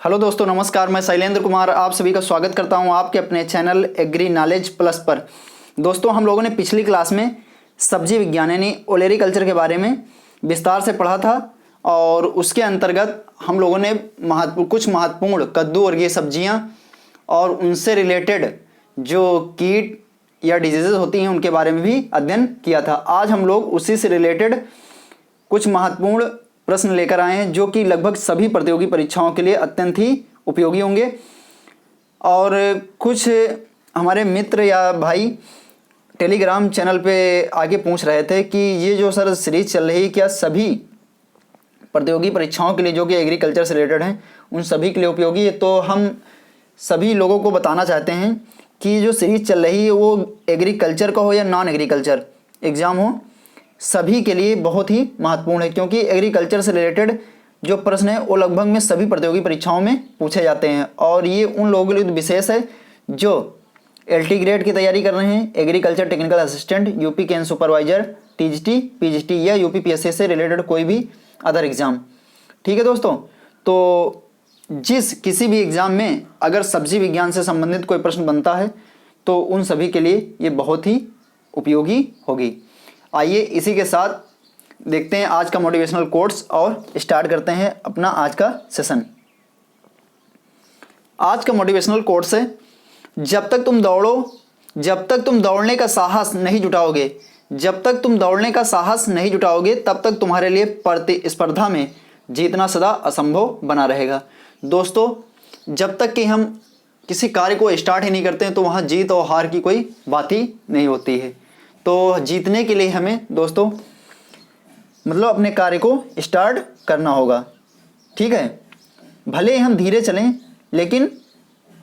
Hello दोस्तों, नमस्कार। मैं शैलेंद्र कुमार आप सभी का स्वागत करता हूं आपके अपने चैनल एग्री नॉलेज प्लस पर। दोस्तों, हम लोगों ने पिछली क्लास में सब्जी विज्ञान यानी ओलेरीकल्चर के बारे में विस्तार से पढ़ा था और उसके अंतर्गत हम लोगों ने कुछ महत्वपूर्ण कद्दू वर्गीय सब्जियां और उनसे रिलेटेड जो कीट या डिजीजेज होती हैं उनके बारे में भी अध्ययन किया था। आज हम लोग उसी से रिलेटेड कुछ महत्वपूर्ण प्रश्न लेकर आए हैं जो कि लगभग सभी प्रतियोगी परीक्षाओं के लिए अत्यंत ही उपयोगी होंगे। और कुछ हमारे मित्र या भाई टेलीग्राम चैनल पे आगे पूछ रहे थे कि ये जो सर सीरीज चल रही क्या सभी प्रतियोगी परीक्षाओं के लिए जो कि एग्रीकल्चर से रिलेटेड हैं उन सभी के लिए उपयोगी है। तो हम सभी लोगों को बताना चाहते हैं कि जो सीरीज चल रही है वो एग्रीकल्चर का हो या नॉन एग्रीकल्चर एग्ज़ाम हो, सभी के लिए बहुत ही महत्वपूर्ण है, क्योंकि एग्रीकल्चर से रिलेटेड जो प्रश्न है वो लगभग में सभी प्रतियोगी परीक्षाओं में पूछे जाते हैं। और ये उन लोगों के लिए विशेष है जो LT ग्रेड की तैयारी कर रहे हैं, agriculture technical assistant, UP can supervisor, TGT, PGT या यूपी PSC से रिलेटेड कोई भी अदर एग्ज़ाम। ठीक है दोस्तों, तो किसी भी एग्ज़ाम में अगर सब्जी विज्ञान से संबंधित कोई प्रश्न बनता है तो उन सभी के लिए ये बहुत ही उपयोगी होगी। आइए इसी के साथ देखते हैं आज का मोटिवेशनल कोट्स और स्टार्ट करते हैं अपना आज का सेशन। आज का मोटिवेशनल कोट्स है, जब तक तुम दौड़ो, जब तक तुम दौड़ने का साहस नहीं जुटाओगे, जब तक तुम दौड़ने का साहस नहीं जुटाओगे तब तक तुम्हारे लिए प्रतिस्पर्धा में जीतना सदा असंभव बना रहेगा। दोस्तों, जब तक कि हम किसी कार्य को स्टार्ट ही नहीं करते हैं तो वहाँ जीत और हार की कोई बात ही नहीं होती है। तो जीतने के लिए हमें दोस्तों मतलब अपने कार्य को स्टार्ट करना होगा। ठीक है, भले हम धीरे चलें लेकिन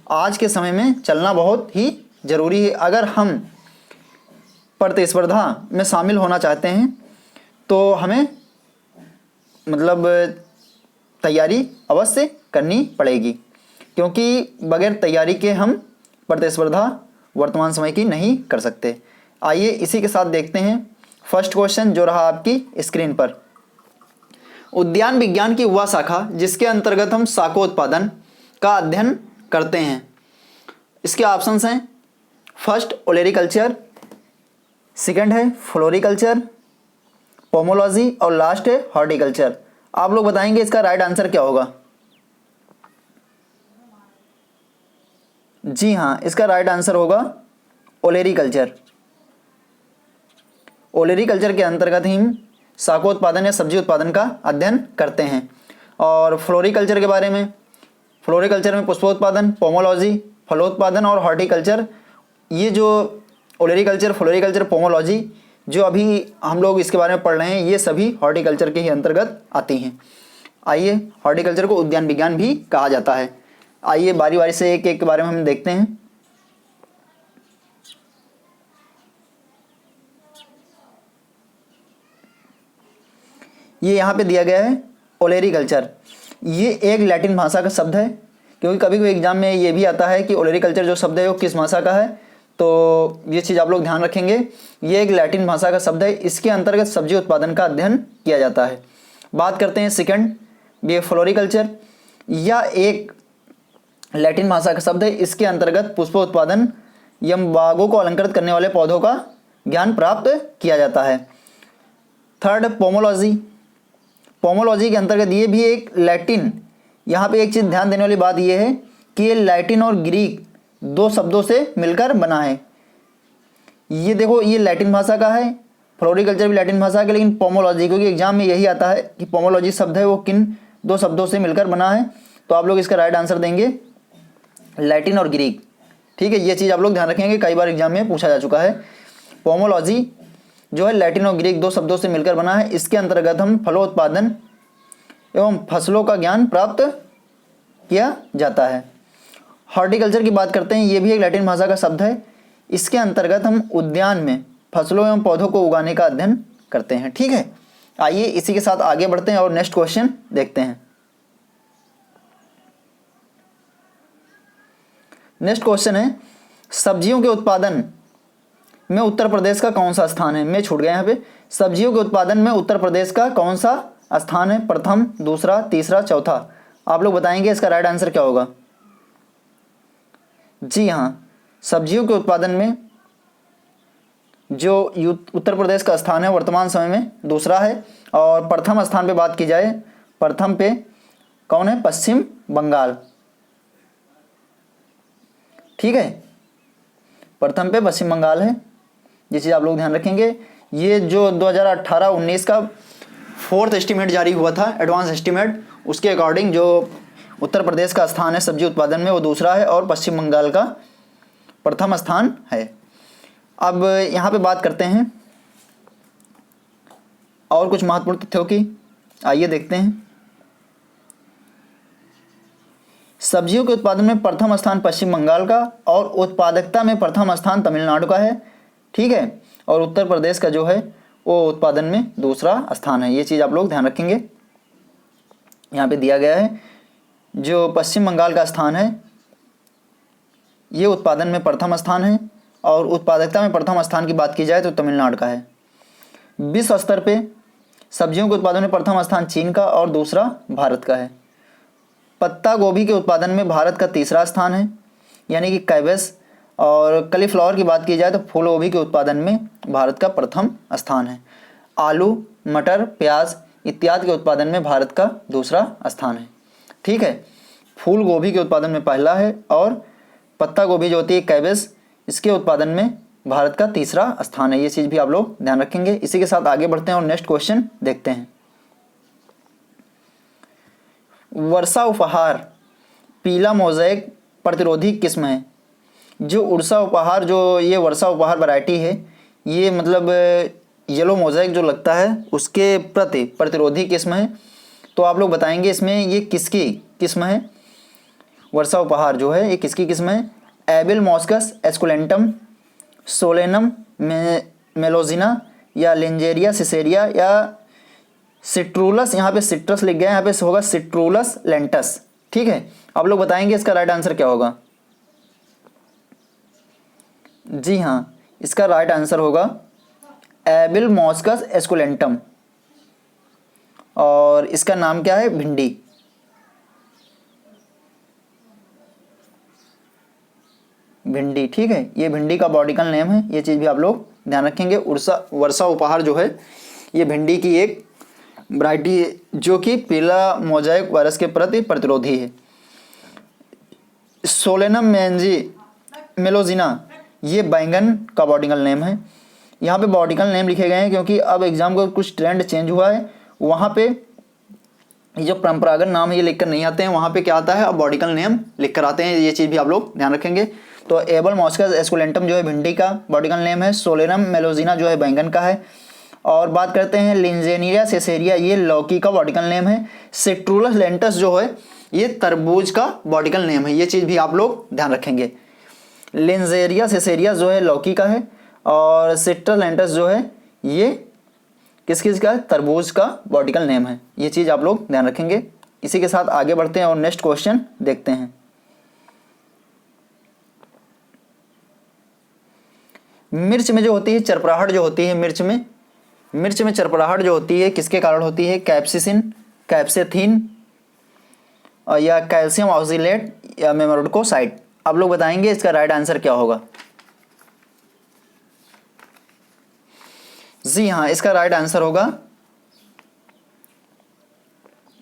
आज के समय में चलना बहुत ही ज़रूरी है। अगर हम प्रतिस्पर्धा में शामिल होना चाहते हैं तो हमें मतलब तैयारी अवश्य करनी पड़ेगी, क्योंकि बगैर तैयारी के हम प्रतिस्पर्धा वर्तमान समय की नहीं कर सकते। आइए इसी के साथ देखते हैं फर्स्ट क्वेश्चन जो रहा आपकी स्क्रीन पर। उद्यान विज्ञान की वह शाखा जिसके अंतर्गत हम शाखोत्पादन का अध्ययन करते हैं। इसके ऑप्शंस हैं, फर्स्ट ओलेरीकल्चर, सेकंड है फ्लोरिकल्चर, पोमोलॉजी और लास्ट है हॉर्टिकल्चर। आप लोग बताएंगे इसका राइट आंसर क्या होगा। जी हाँ, इसका राइट आंसर होगा ओलेरीकल्चर। ओलेरीकल्चर के अंतर्गत ही हम शाखोत्पादन या सब्जी उत्पादन का अध्ययन करते हैं। और फ्लोरिकल्चर के बारे में, फ्लोरिकल्चर में पुष्पोत्पादन, पोमोलॉजी फलोत्पादन और हॉर्टिकल्चर, ये जो ओलेरीकल्चर, फ्लोरिकल्चर, पोमोलॉजी जो अभी हम लोग इसके बारे में पढ़ रहे हैं ये सभी हॉर्टिकल्चर के ही अंतर्गत आती हैं। आइए, हॉर्टिकल्चर को उद्यान विज्ञान भी कहा जाता है। आइए बारी बारी से एक एक के बारे में हम देखते हैं। ये यहाँ पे दिया गया है ओलेरीकल्चर। ये एक लैटिन भाषा का शब्द है, क्योंकि कभी कभी एग्जाम में ये भी आता है कि ओलेरीकल्चर जो शब्द है वो किस भाषा का है, तो ये चीज़ आप लोग ध्यान रखेंगे। ये एक लैटिन भाषा का शब्द है, इसके अंतर्गत सब्जी उत्पादन का अध्ययन किया जाता है। बात करते हैं सेकंड, ये फ्लोरिकल्चर, या एक लैटिन भाषा का शब्द है, इसके अंतर्गत पुष्पोत्पादन या बागों को अलंकृत करने वाले पौधों का ज्ञान प्राप्त किया जाता है। Third, pomology. पोमोलॉजी के अंतर्गत ये भी एक लैटिन, यहाँ पे एक चीज़ ध्यान देने वाली बात ये है कि ये लैटिन और ग्रीक दो शब्दों से मिलकर बना है। ये देखो, ये लैटिन भाषा का है, फ्लोरिकल्चर भी लैटिन भाषा का, लेकिन पोमोलॉजी, क्योंकि एग्जाम में यही आता है कि पोमोलॉजी शब्द है वो किन दो शब्दों से मिलकर बना है, तो आप लोग इसका राइट आंसर देंगे लैटिन और ग्रीक। ठीक है, ये चीज़ आप लोग ध्यान रखेंगे, कई बार एग्जाम में पूछा जा चुका है। पोमोलॉजी जो है लैटिन और ग्रीक दो शब्दों से मिलकर बना है, इसके अंतर्गत हम फलोत्पादन एवं फसलों का ज्ञान प्राप्त किया जाता है। हॉर्टिकल्चर की बात करते हैं, ये भी एक लैटिन भाषा का शब्द है, इसके अंतर्गत हम उद्यान में फसलों एवं पौधों को उगाने का अध्ययन करते हैं। ठीक है, आइए इसी के साथ आगे बढ़ते हैं और नेक्स्ट क्वेश्चन देखते हैं। नेक्स्ट क्वेश्चन है, सब्जियों के उत्पादन में उत्तर प्रदेश का कौन सा स्थान है। मैं छूट गया यहाँ पे। सब्जियों के उत्पादन में उत्तर प्रदेश का कौन सा स्थान है, प्रथम, दूसरा, तीसरा, चौथा। आप लोग बताएंगे इसका राइट आंसर क्या होगा। जी हाँ, सब्जियों के उत्पादन में जो उत्तर प्रदेश का स्थान है वर्तमान समय में दूसरा है, और प्रथम स्थान पे बात की जाए, प्रथम पे कौन है, पश्चिम बंगाल। ठीक है, प्रथम पे पश्चिम बंगाल है, ये चीज़ आप लोग ध्यान रखेंगे। ये जो 2018-19 का फोर्थ एस्टीमेट जारी हुआ था, एडवांस एस्टीमेट, उसके अकॉर्डिंग जो उत्तर प्रदेश का स्थान है सब्जी उत्पादन में वो दूसरा है और पश्चिम बंगाल का प्रथम स्थान है। अब यहाँ पे बात करते हैं और कुछ महत्वपूर्ण तथ्यों की, आइए देखते हैं। सब्जियों के उत्पादन में प्रथम स्थान पश्चिम बंगाल का और उत्पादकता में प्रथम स्थान तमिलनाडु का है। ठीक है, और उत्तर प्रदेश का जो है वो उत्पादन में दूसरा स्थान है, ये चीज़ आप लोग ध्यान रखेंगे। यहाँ पे दिया गया है जो पश्चिम बंगाल का स्थान है ये उत्पादन में प्रथम स्थान है, और उत्पादकता में प्रथम स्थान की बात की जाए तो तमिलनाडु का है। विश्व स्तर पे सब्जियों के उत्पादन में प्रथम स्थान चीन का और दूसरा भारत का है। पत्ता गोभी के उत्पादन में भारत का तीसरा स्थान है, यानी कि कैबेज, और कलीफ्लावर की बात की जाए तो फूल गोभी के उत्पादन में भारत का प्रथम स्थान है। आलू, मटर, प्याज इत्यादि के उत्पादन में भारत का दूसरा स्थान है। ठीक है, फूल गोभी के उत्पादन में पहला है, और पत्ता गोभी जो होती है कैबेज, इसके उत्पादन में भारत का तीसरा स्थान है, ये चीज़ भी आप लोग ध्यान रखेंगे। इसी के साथ आगे बढ़ते हैं और नेक्स्ट क्वेश्चन देखते हैं। वर्षा उपहार पीला मोज़ेक प्रतिरोधी किस्म है। जो उड़सा उपहार, जो ये वर्षा उपहार वैरायटी है, ये मतलब येलो मोज़ेक जो लगता है उसके प्रति प्रतिरोधी किस्म है। तो आप लोग बताएंगे इसमें ये किसकी किस्म है। वर्षा उपहार जो है ये किसकी किस्म है। एबिल मॉस्कस एस्कुलेंटम, सोलेनम मेलोजिना, या लिंजेरिया सिसेरिया, या सिट्रूलस, यहाँ पे सिट्रस लिख गया है, यहाँ पे होगा सिट्रूलस लेंटस। ठीक है, आप लोग बताएंगे इसका राइट आंसर क्या होगा। जी हाँ, इसका राइट आंसर होगा एबिल मॉस्कस एस्कुलेंटम, और इसका नाम क्या है, भिंडी। भिंडी, ठीक है, ये भिंडी का बॉटिकल नेम है, ये चीज़ भी आप लोग ध्यान रखेंगे। वर्षा उपहार जो है ये भिंडी की एक वैरायटी है जो कि पीला मोज़ेक वायरस के प्रति प्रतिरोधी है। सोलेनम मेलोजिना ये बैंगन का बॉटिकल नेम है। यहाँ पे बॉटिकल नेम लिखे गए हैं क्योंकि अब एग्जाम का कुछ ट्रेंड चेंज हुआ है, वहाँ पे ये जो परंपरागत नाम है ये लिखकर नहीं आते हैं, वहाँ पे क्या आता है अब बॉटिकल नेम लिख कर आते हैं, ये चीज़ भी आप लोग ध्यान रखेंगे। तो एबल मॉस्कस एस्कुलेंटम जो है भिंडी का बॉटिकल नेम है, सोलेनम मेलोजिना जो है बैंगन का है, और बात करते हैं लिंजेरिया सिसेरिया, ये लौकी का बॉटिकल नेम है। सिट्रूलस लेंटस जो है ये तरबूज का बॉटिकल नेम है, ये चीज़ भी आप लोग ध्यान रखेंगे। लिंजेरिया सिसेरिया जो है लौकी का है, और सिट्रस लेंटस जो है ये किस का है, तरबूज का बॉटिकल नेम है, ये चीज़ आप लोग ध्यान रखेंगे। इसी के साथ आगे बढ़ते हैं और नेक्स्ट क्वेश्चन देखते हैं। मिर्च में जो होती है चरपराहट जो होती है, मिर्च में चरपराहट जो होती है किसके कारण होती है, कैप्सिसिन, कैप्सेथीन, या कैल्शियम ऑक्सीलेट, या मेमोरोडकोसाइट। आप लोग बताएंगे इसका राइट आंसर क्या होगा। जी हाँ, इसका राइट आंसर होगा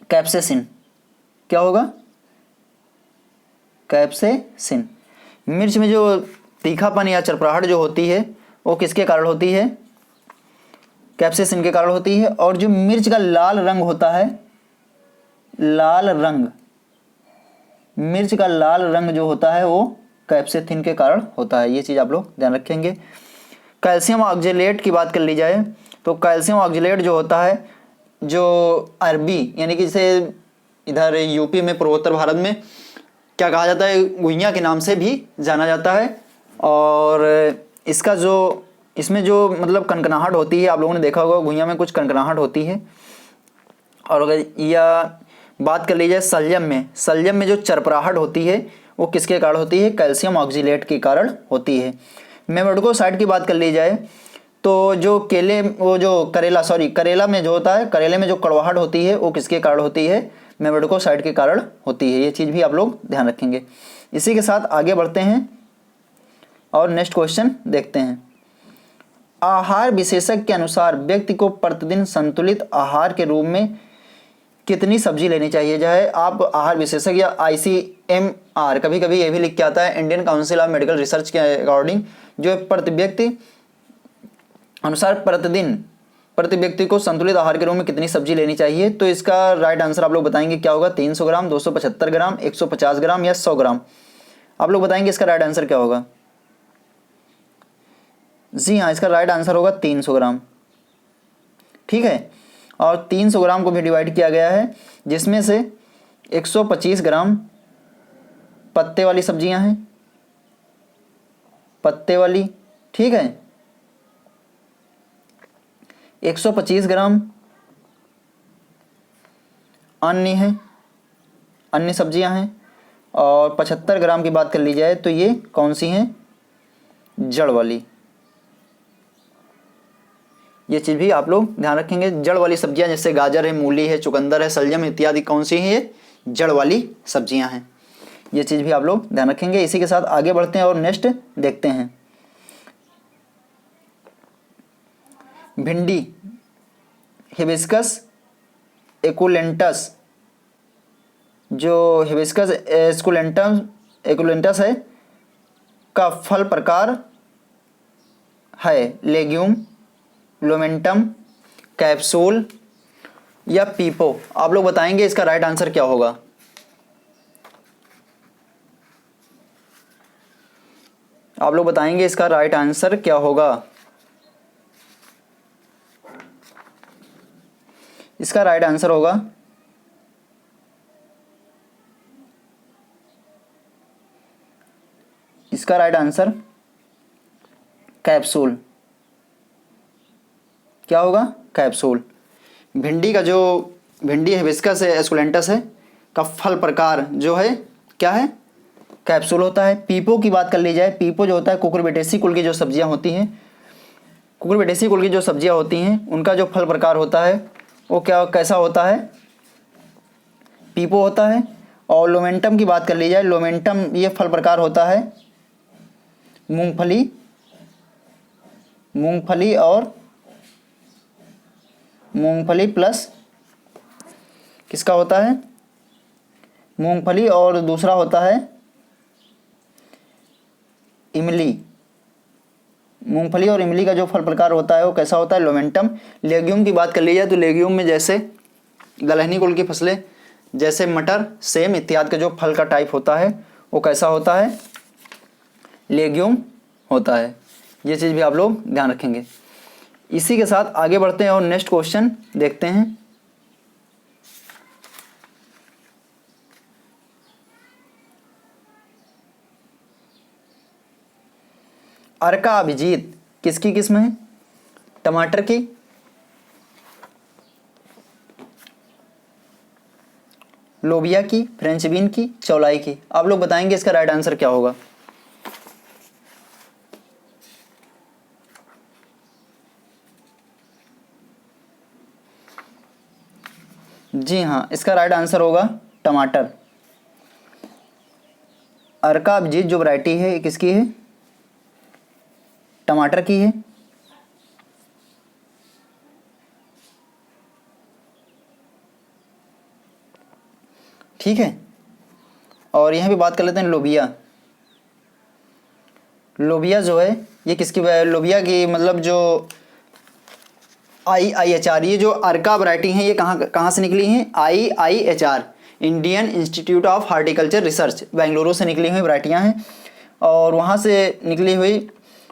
कैप्सेसिन। क्या होगा, कैप्सेसिन। मिर्च में जो तीखापन या चरपराहट जो होती है वो किसके कारण होती है, कैप्सेसिन के कारण होती है। और जो मिर्च का लाल रंग होता है, लाल रंग, मिर्च का लाल रंग जो होता है वो कैप्सेसिन के कारण होता है, ये चीज़ आप लोग ध्यान रखेंगे। कैल्शियम ऑक्जेलेट की बात कर ली जाए तो कैल्शियम ऑक्जेलेट जो होता है, जो अरबी यानी कि इसे इधर यूपी में पूर्वोत्तर भारत में क्या कहा जाता है, गुइयाँ के नाम से भी जाना जाता है। और इसका जो इसमें जो मतलब कनकनाहट होती है, आप लोगों ने देखा होगा गुइयाँ में कुछ कनकनाहट होती है। और अगर या बात कर ली जाए सलजम में जो चरपराहट होती है वो किसके कारण होती है, कैल्शियम ऑक्जेलेट के कारण होती है। मेमोरोडकोसाइट की बात कर ली जाए तो जो करेला में जो होता है, करेले में जो कड़वाहट होती है वो किसके कारण होती है, मेमेटोसाइट के कारण होती है। ये चीज़ भी आप लोग ध्यान रखेंगे। इसी के साथ आगे बढ़ते हैं और नेक्स्ट क्वेश्चन देखते हैं। आहार विशेषज्ञ के अनुसार व्यक्ति को प्रतिदिन संतुलित आहार के रूप में कितनी सब्जी लेनी चाहिए? चाहे आप आहार विशेषज्ञ या ICMR, कभी कभी ये भी लिख के आता है Indian council of medical research के अकॉर्डिंग, जो प्रति व्यक्ति अनुसार प्रतिदिन प्रति व्यक्ति को संतुलित आहार के रूप में कितनी सब्जी लेनी चाहिए। तो इसका राइट आंसर आप लोग बताएंगे क्या होगा? 300 ग्राम, 275 ग्राम, 150 ग्राम या 100 ग्राम? आप लोग बताएंगे इसका राइट आंसर क्या होगा? जी हाँ, इसका राइट आंसर होगा 300 ग्राम। ठीक है, और 300 ग्राम को भी डिवाइड किया गया है, जिसमें से 125 ग्राम पत्ते वाली सब्जियां हैं, पत्ते वाली। ठीक है, 125 ग्राम अन्य है, अन्य सब्जियां हैं, और 75 ग्राम की बात कर ली जाए तो ये कौन सी हैं? जड़ वाली। ये चीज़ भी आप लोग ध्यान रखेंगे। जड़ वाली सब्जियां जैसे गाजर है, मूली है, चुकंदर है, सलजम इत्यादि कौन सी हैं? ये जड़ वाली सब्जियां हैं। ये चीज़ भी आप लोग ध्यान रखेंगे। इसी के साथ आगे बढ़ते हैं और नेक्स्ट देखते हैं। भिंडी हिबिस्कस एकुलेंटस, जो हिबिस्कस एकुलेंटस है का फल प्रकार है लेग्यूम, लोमेंटम, कैप्सूल या पीपो? आप लोग बताएंगे इसका राइट आंसर क्या होगा? आप लोग बताएंगे इसका राइट आंसर क्या होगा? इसका राइट आंसर होगा इसका राइट आंसर कैप्सूल। क्या होगा? कैप्सूल। भिंडी का जो भिंडी हिबिस्कस एस्कुलेंटस है का फल प्रकार जो है क्या है? कैप्सूल होता है। पीपो की बात कर ली जाए, पीपो जो होता है कुकुरबिटेसी कुल की जो सब्जियां होती हैं, कुकुरबिटेसी कुल की जो सब्जियां होती हैं उनका जो फल प्रकार होता है वो क्या कैसा होता है? पीपो होता है। और लोमेंटम की बात कर ली जाए, लोमेंटम ये फल प्रकार होता है मूंगफली, मूंगफली और मूंगफली प्लस किसका होता है? मूंगफली, और दूसरा होता है इमली। मूंगफली और इमली का जो फल प्रकार होता है वो कैसा होता है? लोमेंटम। लेग्यूम की बात कर ली जाए तो लेग्यूम में जैसे दलहनी कुल की फसलें जैसे मटर, सेम इत्यादि का जो फल का टाइप होता है वो कैसा होता है? लेग्यूम होता है। ये चीज़ भी आप लोग ध्यान रखेंगे। इसी के साथ आगे बढ़ते हैं और नेक्स्ट क्वेश्चन देखते हैं। अर्का अभिजीत किसकी किस्म है? टमाटर की, लोबिया की, फ्रेंच बीन की, चौलाई की? आप लोग बताएंगे इसका राइट आंसर क्या होगा? जी हाँ, इसका राइट आंसर होगा टमाटर। अर्का अभिजीत जो वैरायटी है ये किसकी है? टमाटर की है। ठीक है, और यहाँ भी बात कर लेते हैं लोबिया। लोबिया जो है ये किसकी? लोबिया की मतलब जो IIHR, ये जो अर्का वैरायटी है ये कहाँ से निकली हैं? IIHR Indian institute of horticulture research, Bengaluru से निकली हुई वैरायटियाँ हैं। और वहाँ से निकली हुई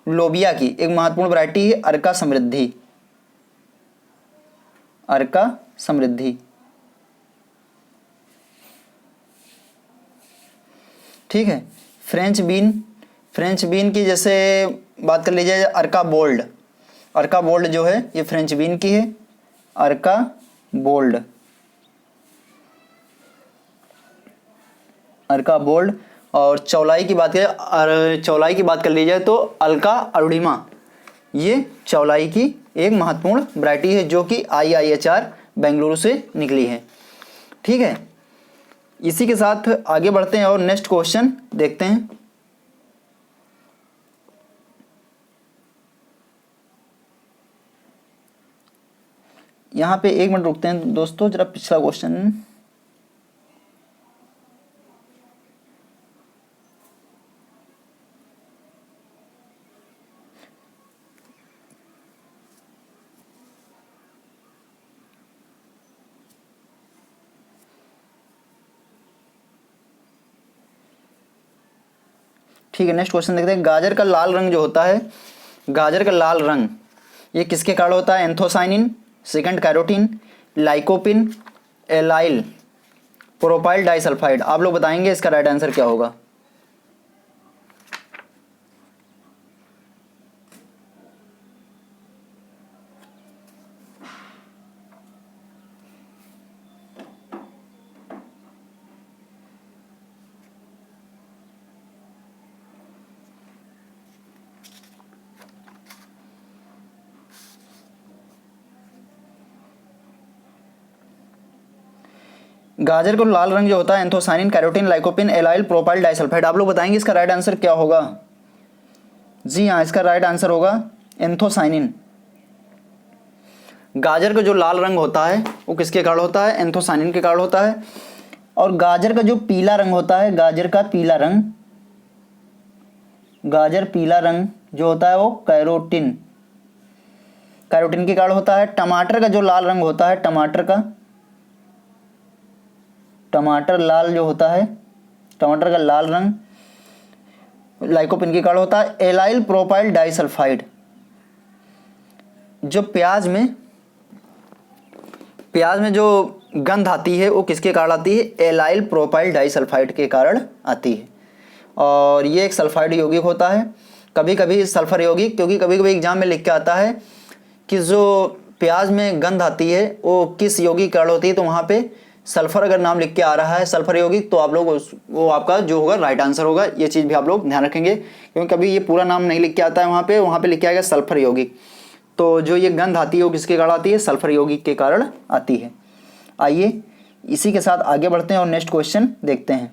लोबिया की एक महत्वपूर्ण वैरायटी है अर्का समृद्धि। अर्का समृद्धि। ठीक है, फ्रेंच बीन की जैसे बात कर ली जाए अर्का बोल्ड। अर्का बोल्ड जो है ये फ्रेंच बीन की है, अर्का बोल्ड, अर्का बोल्ड। और चौलाई की बात कर ली जाए तो अल्का अरुणिमा, ये चौलाई की एक महत्वपूर्ण वैरायटी है जो कि IIHR बेंगलुरु से निकली है। ठीक है, इसी के साथ आगे बढ़ते हैं और नेक्स्ट क्वेश्चन देखते हैं। यहाँ पे 1 मिनट रुकते हैं दोस्तों, जरा पिछला क्वेश्चन। ठीक है, नेक्स्ट क्वेश्चन देखते हैं। गाजर का लाल रंग जो होता है, गाजर का लाल रंग ये किसके कारण होता है? Anthocyanin, second carotene, lycopene, allyl propyl disulphide. आप लोग बताएंगे इसका राइट आंसर क्या होगा। गाजर को लाल रंग जो होता है anthocyanin, carotene, lycopene, allyl propyl disulphide. आप लोग बताएंगे इसका राइट आंसर क्या होगा। जी हाँ, इसका राइट आंसर होगा एंथोसाइनिन। गाजर का जो लाल रंग होता है वो किसके कारण होता है? एंथोसाइनिन के कारण होता है। और गाजर का जो पीला रंग होता है, गाजर का पीला रंग, गाजर पीला रंग जो होता है वो कैरोटीन, कैरोटीन के कारण होता है। टमाटर का जो लाल रंग होता है, टमाटर का, टमाटर लाल जो होता है, टमाटर का लाल रंग लाइकोपिन के कारण होता है। एलाइल प्रोपाइल डाइसल्फाइड, जो प्याज में जो गंध आती है वो किसके कारण आती है? एलाइल प्रोपाइल डाइसल्फाइड के कारण आती है। और ये एक सल्फाइड यौगिक होता है, कभी कभी सल्फर यौगिक, क्योंकि कभी कभी एग्जाम में लिख के आता है कि जो प्याज में गंध आती है वो किस यौगिक के कारण होती है, तो वहाँ पे सल्फर अगर नाम लिख के आ रहा है सल्फर यौगिक, तो आप लोग वो आपका जो होगा राइट आंसर होगा। ये चीज़ भी आप लोग ध्यान रखेंगे, क्योंकि कभी ये पूरा नाम नहीं लिख के आता है वहाँ पे लिख के आएगा सल्फर यौगिक। तो जो ये गंध आती है वो किसके कारण आती है? सल्फर यौगिक के कारण आती है। आइए इसी के साथ आगे बढ़ते हैं और नेक्स्ट क्वेश्चन देखते हैं।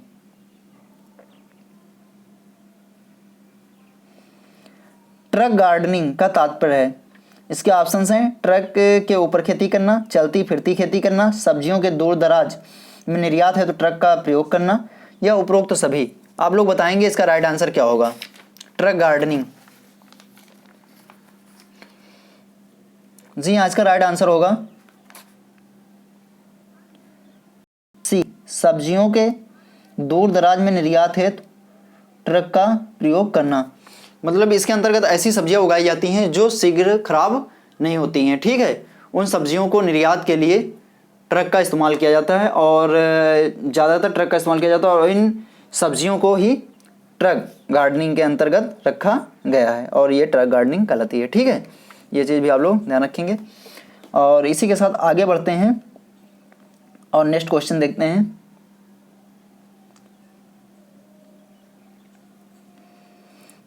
ट्रक गार्डनिंग का तात्पर्य है, इसके ऑप्शंस हैं ट्रक के ऊपर खेती करना, चलती फिरती खेती करना, सब्जियों के दूर दराज में निर्यात है तो ट्रक का प्रयोग करना, या उपरोक्त तो सभी। आप लोग बताएंगे इसका राइट आंसर क्या होगा। ट्रक गार्डनिंग, जी हाँ, इसका राइट आंसर होगा सी, सब्जियों के दूर दराज में निर्यात है तो ट्रक का प्रयोग करना। मतलब इसके अंतर्गत ऐसी सब्जियां उगाई जाती हैं जो शीघ्र खराब नहीं होती हैं। ठीक है, उन सब्जियों को निर्यात के लिए ट्रक का इस्तेमाल किया जाता है, और ज़्यादातर ट्रक का इस्तेमाल किया जाता है, और इन सब्जियों को ही ट्रक गार्डनिंग के अंतर्गत रखा गया है, और ये ट्रक गार्डनिंग कहलाती है। ठीक है, ये चीज़ भी आप लोग ध्यान रखेंगे। और इसी के साथ आगे बढ़ते हैं और नेक्स्ट क्वेश्चन देखते हैं।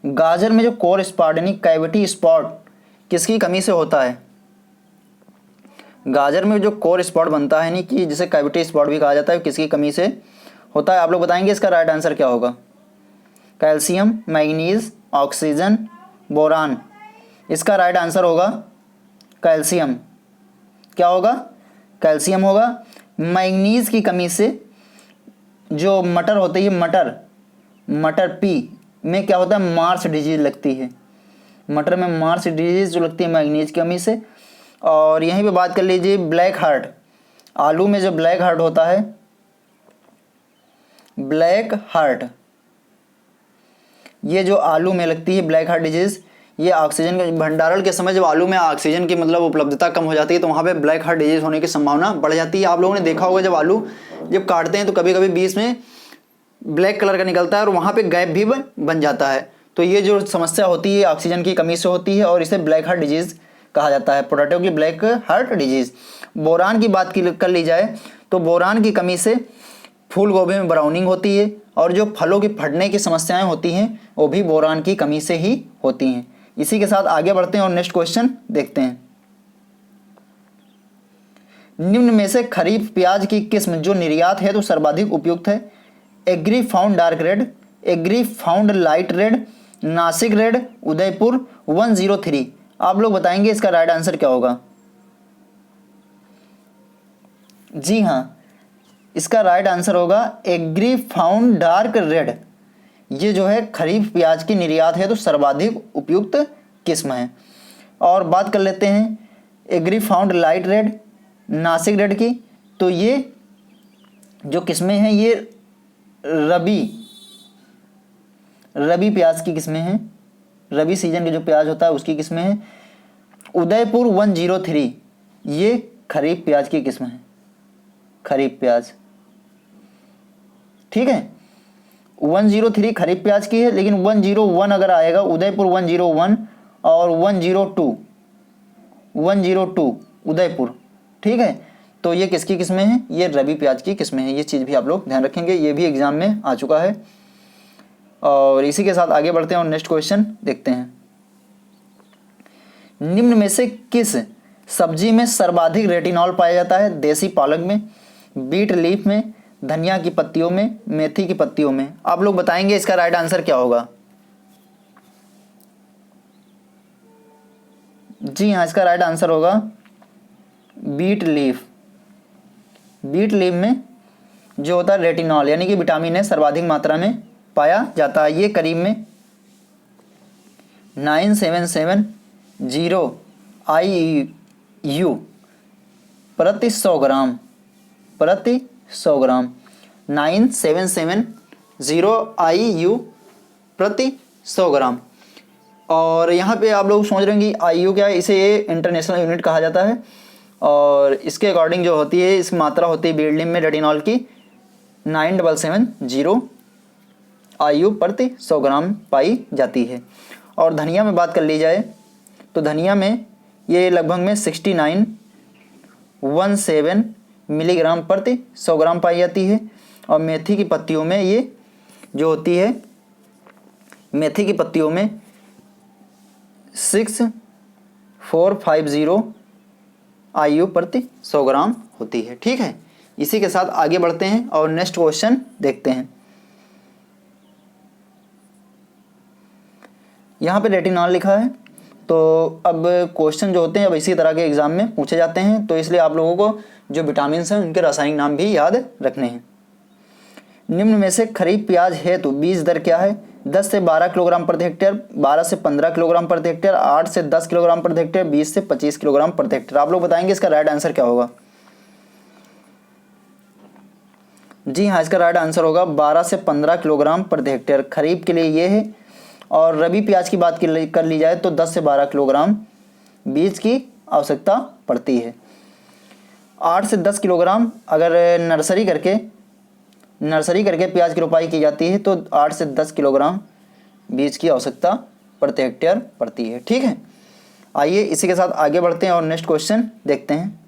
गाजर में जो कोर स्पॉट यानी कैविटी स्पॉट किसकी कमी से होता है? गाजर में जो कोर स्पॉट बनता है यानी कि जिसे कैविटी स्पॉट भी कहा जाता है, किसकी कमी से होता है? आप लोग बताएंगे इसका राइट आंसर क्या होगा। Calcium, manganese, oxygen, boron. इसका राइट आंसर होगा कैल्शियम। क्या होगा? कैल्शियम होगा। मैग्नीज की कमी से जो मटर होती है, मटर पी में क्या होता है? मार्स डिजीज लगती है। मटर में मार्स डिजीज जो लगती है मैग्नीज की कमी से। और यहीं पे बात कर लीजिए ब्लैक हार्ट, आलू में जो ब्लैक हार्ट होता है, ब्लैक हार्ट, ये जो आलू में लगती है ब्लैक हार्ट डिजीज, ये ऑक्सीजन के भंडारण के समय जब आलू में ऑक्सीजन की मतलब उपलब्धता कम हो जाती है तो वहाँ पे ब्लैक हार्ट डिजीज होने की संभावना बढ़ जाती है। आप लोगों ने देखा होगा जब आलू जब काटते हैं तो कभी कभी बीच में ब्लैक कलर का निकलता है और वहाँ पे गैप भी बन जाता है। तो ये जो समस्या होती है ऑक्सीजन की कमी से होती है, और इसे ब्लैक हार्ट डिजीज कहा जाता है, पोटैटो की ब्लैक हार्ट डिजीज। बोरान की बात कर ली जाए तो बोरान की कमी से फूल गोभी में ब्राउनिंग होती है, और जो फलों की फटने की समस्याएं होती हैं वो भी बोरान की कमी से ही होती हैं। इसी के साथ आगे बढ़ते हैं और नेक्स्ट क्वेश्चन देखते हैं। निम्न में से खरीफ प्याज की किस्म जो निर्यात है तो सर्वाधिक उपयुक्त है? Agrifound dark red, Agrifound light red, Nasik red, Udaipur 103। आप लोग बताएंगे इसका राइट आंसर क्या होगा? जी हाँ, इसका राइट आंसर होगा एग्री फाउंड डार्क रेड। ये जो है खरीफ प्याज की निर्यात है तो सर्वाधिक उपयुक्त किस्म है। और बात कर लेते हैं Agrifound light red, Nasik red की। तो ये जो किस्में हैं ये रबी प्याज की किस्में हैं, रबी सीजन के जो प्याज होता है उसकी किस्में हैं। उदयपुर 103 ये खरीफ प्याज की किस्म है, खरीफ प्याज, ठीक है। 103 खरीफ प्याज की है, लेकिन 101 अगर आएगा, उदयपुर 101 और 102 उदयपुर, ठीक है। तो ये किसकी किस्में हैं? ये रबी प्याज की किस्में हैं। ये चीज़ भी आप लोग ध्यान रखेंगे, ये भी एग्जाम में आ चुका है। और इसी के साथ आगे बढ़ते हैं और नेक्स्ट क्वेश्चन देखते हैं। निम्न में से किस सब्जी में सर्वाधिक रेटिनॉल पाया जाता है? देसी पालक में, बीट लीफ में, धनिया की पत्तियों में, मेथी की पत्तियों में। आप लोग बताएंगे इसका राइट आंसर क्या होगा? जी हाँ, इसका राइट आंसर होगा बीट लीफ। बीट लीफ में जो होता है रेटिनॉल यानी कि विटामिन ए सर्वाधिक मात्रा में पाया जाता है। ये करीब में 9770 IU प्रति 100 ग्राम, 9770 IU प्रति 100 ग्राम। और यहाँ पे आप लोग सोच रहे हैं कि IU क्या है? इसे ये इंटरनेशनल यूनिट कहा जाता है। और इसके अकॉर्डिंग जो होती है, इस मात्रा होती है बीट में रेटिनॉल की 9770 IU प्रति 100 ग्राम पाई जाती है। और धनिया में बात कर ली जाए तो धनिया में ये लगभग में 6917 मिलीग्राम प्रति 100 ग्राम पाई जाती है। और मेथी की पत्तियों में ये जो होती है, मेथी की पत्तियों में 6450 IU प्रति 100 ग्राम होती है, ठीक है। इसी के साथ आगे बढ़ते हैं और नेक्स्ट क्वेश्चन देखते हैं। यहाँ पे रेटिनॉल लिखा है, तो अब क्वेश्चन जो होते हैं अब इसी तरह के एग्जाम में पूछे जाते हैं, तो इसलिए आप लोगों को जो विटामिन हैं उनके रासायनिक नाम भी याद रखने हैं। निम्न में से खरीफ प्याज हेतु बीज दर क्या है? 10 से 12 किलोग्राम प्रति हेक्टेयर, 12 से 15 किलोग्राम प्रति हेक्टेयर, 8 से 10 किलोग्राम प्रति हेक्टेयर, 20 से 25 किलोग्राम प्रति हेक्टेयर। आप लोग बताएंगे इसका राइट आंसर क्या होगा? जी हाँ, इसका राइट आंसर होगा 12 से 15 किलोग्राम प्रति हेक्टेयर। खरीफ के लिए ये है। और रबी प्याज की बात कर ली जाए तो 10 से 12 किलोग्राम बीज की आवश्यकता पड़ती है। 8 से 10 किलोग्राम अगर नर्सरी करके प्याज की रोपाई की जाती है तो 8 से 10 किलोग्राम बीज की आवश्यकता प्रति हेक्टेयर पड़ती है, ठीक है। आइए इसी के साथ आगे बढ़ते हैं और नेक्स्ट क्वेश्चन देखते हैं।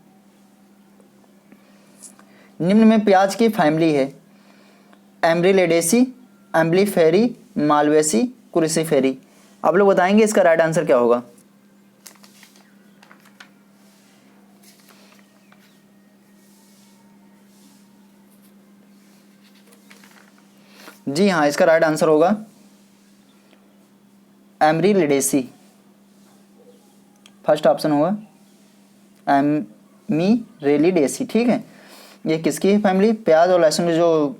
निम्न में प्याज की फैमिली है एम्ब्रिलेडेसी, एम्ब्लीफेरी, मालवेसी, क्रूसीफेरी। आप लोग बताएंगे इसका राइट आंसर क्या होगा? जी हाँ, इसका राइट आंसर होगा एम्ब्रिलेडेसी। फर्स्ट ऑप्शन होगा एमिरेलिडेसी, ठीक है। ये किसकी है फैमिली? प्याज और लहसुन की जो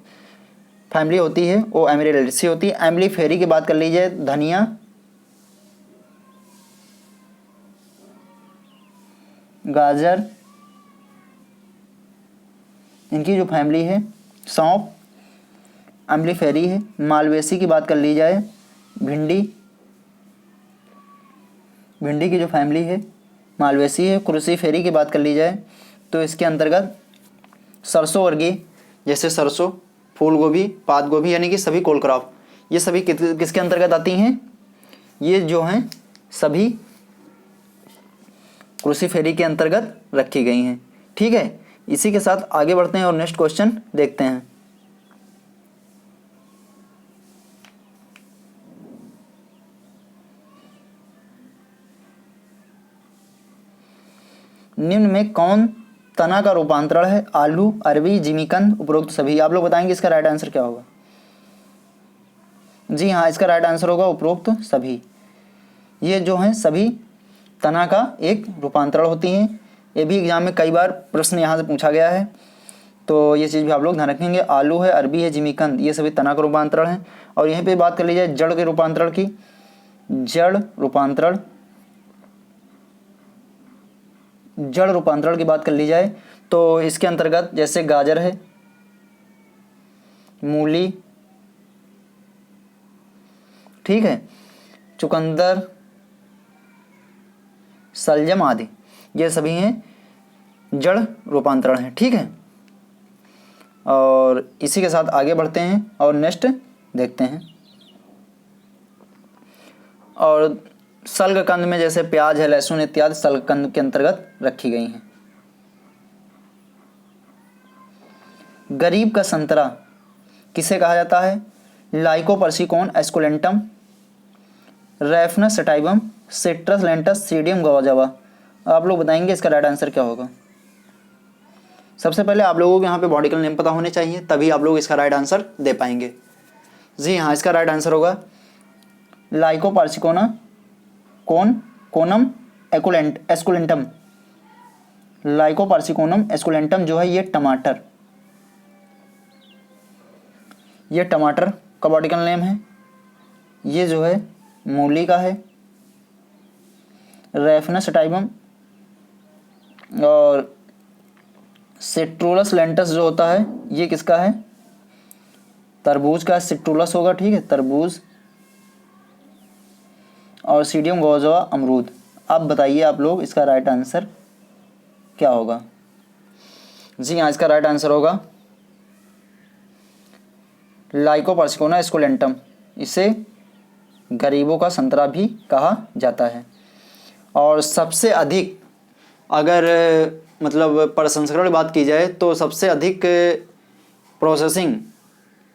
फैमिली होती है वो एमिरेलिडेसी होती है। एम्ब्लीफेरी की बात कर लीजिए, धनिया, गाजर, इनकी जो फैमिली है, सौंफ, एम्ब्लीफेरी है। मालवेसी की बात कर ली जाए, भिंडी की जो फैमिली है मालवेसी है। क्रूसीफेरी की बात कर ली जाए तो इसके अंतर्गत सरसों वर्गीय, जैसे सरसों, फूल गोभी, पात गोभी यानी कि सभी कोलक्रॉप, ये सभी किसके अंतर्गत आती हैं? ये जो हैं सभी क्रूसीफेरी के अंतर्गत रखी गई हैं, ठीक है। इसी के साथ आगे बढ़ते हैं और नेक्स्ट क्वेश्चन देखते हैं। निम्न में कौन तना का रूपांतरण है आलू, अरबी, जिमीकंद, उपरोक्त सभी। आप लोग बताएंगे इसका राइट आंसर क्या होगा। जी हाँ, इसका राइट आंसर होगा उपरोक्त सभी। ये जो हैं सभी तना का एक रूपांतरण होती हैं। ये भी एग्जाम में कई बार प्रश्न यहाँ से पूछा गया है, तो ये चीज़ भी आप लोग ध्यान रखेंगे। आलू है, अरबी है, जिमीकंद, ये सभी तना का रूपांतरण है। और यहीं पे बात कर ली जाए जड़ के रूपांतरण की, जड़ रूपांतरण की बात कर ली जाए तो इसके अंतर्गत जैसे गाजर है, मूली, ठीक है, चुकंदर, सलजम आदि, ये सभी हैं जड़ रूपांतरण है, ठीक है। और इसी के साथ आगे बढ़ते हैं और नेक्स्ट देखते हैं। और सल्गकंद में जैसे प्याज है, लहसुन इत्यादि सल्गकंद के अंतर्गत रखी गई हैं। गरीब का संतरा किसे कहा जाता है। लाइकोपर्सिकॉन एस्कुलेंटम, रैफनस सटाइवम, सिट्रस लेंटस, सीडियम गवाजावा। आप लोग बताएंगे इसका राइट आंसर क्या होगा। सबसे पहले आप लोगों को यहाँ पे बॉडिकल नेम पता होने चाहिए, तभी आप लोग इसका राइट आंसर दे पाएंगे। जी हाँ, इसका राइट आंसर होगा लाइकोपर्सिकोना कोनम एस्कुलेंटम। लाइकोपर्सिकोनम एस्कुलेंटम जो है ये टमाटर का बॉडिकल नेम है। ये जो है मूली का है। रैफनस सटाइवम और सिट्रुलस लेंटस जो होता है ये किसका है, तरबूज का सिट्रुलस होगा, ठीक है, तरबूज। और सीडियम गवाजावा अमरूद। अब बताइए आप लोग इसका राइट आंसर क्या होगा। जी हाँ, इसका राइट आंसर होगा लाइकोपर्सिकोना एस्कुलेंटम। इसे गरीबों का संतरा भी कहा जाता है। और सबसे अधिक अगर मतलब प्रसंस्करण की बात की जाए तो सबसे अधिक प्रोसेसिंग